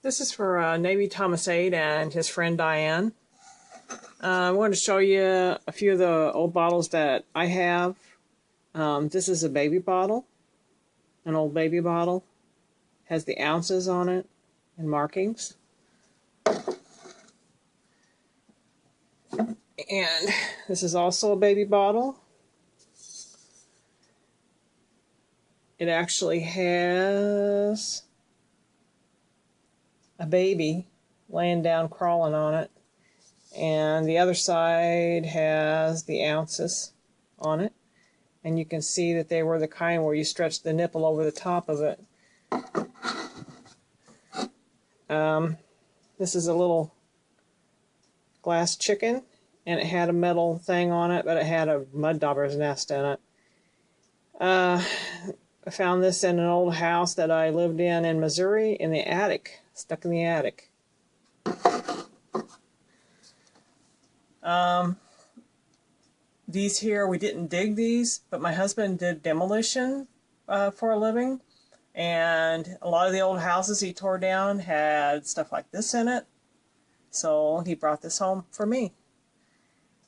This is for Navy Thomas 8 and his friend Diane. I wanted to show you a few of the old bottles that I have. This is a baby bottle, an old baby bottle. Has the ounces on it and markings. And this is also a baby bottle. It actually has a baby laying down crawling on it, and the other side has the ounces on it, and you can see that they were the kind where you stretch the nipple over the top of it. This is a little glass chicken, and it had a metal thing on it, but it had a mud dauber's nest in it. I found this in an old house that I lived in Missouri, in the attic, stuck in the attic. These here, we didn't dig these, but my husband did demolition for a living, and a lot of the old houses he tore down had stuff like this in it, so he brought this home for me.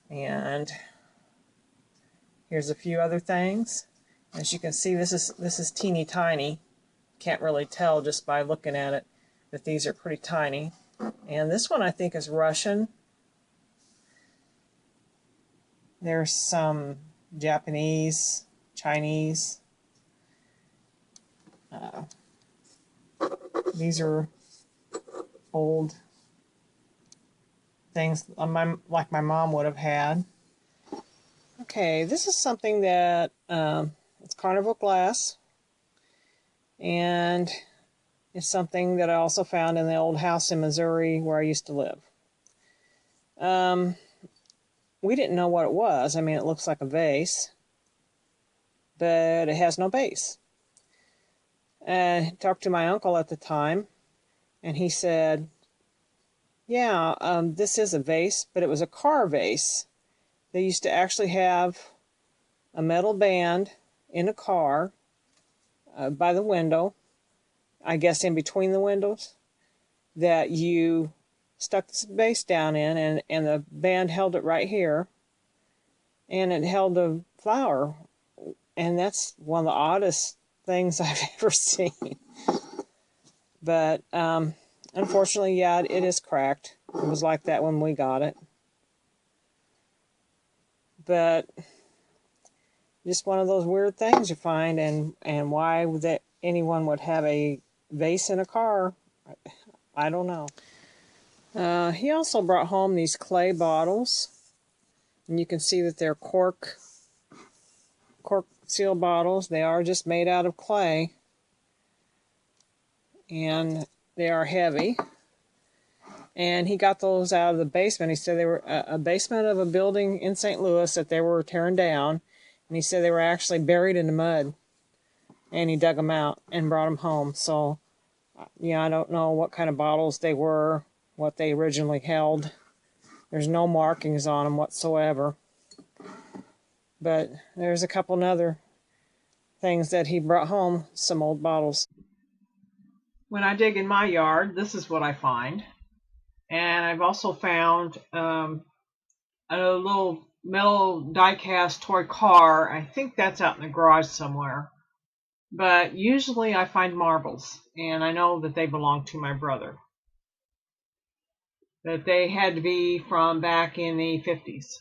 And here's a few other things. As you can see, this is teeny tiny. Can't really tell just by looking at it that these are pretty tiny. And this one I think is Russian. There's some Japanese, Chinese. These are old things like my mom would have had. Okay, this is something that it's carnival glass, and it's something that I also found in the old house in Missouri where I used to live. We didn't know what it was. I mean, it looks like a vase, but it has no base. I talked to my uncle at the time, and he said, yeah, this is a vase, but it was a car vase. They used to actually have a metal band in a car by the window, I guess in between the windows, that you stuck this base down in, and the band held it right here, and it held a flower, and that's one of the oddest things I've ever seen. But unfortunately, yeah, it is cracked. It was like that when we got it. But just one of those weird things you find, and why that anyone would have a vase in a car, I don't know. He also brought home these clay bottles, and you can see that they're cork seal bottles. They are just made out of clay, and they are heavy. And he got those out of the basement. He said they were a basement of a building in St. Louis that they were tearing down. And he said they were actually buried in the mud. And he dug them out and brought them home. So, yeah, I don't know what kind of bottles they were, what they originally held. There's no markings on them whatsoever. But there's a couple other things that he brought home, some old bottles. When I dig in my yard, this is what I find. And I've also found a little metal die-cast toy car. I think that's out in the garage somewhere. But usually I find marbles, and I know that they belong to my brother. That they had to be from back in the 50s.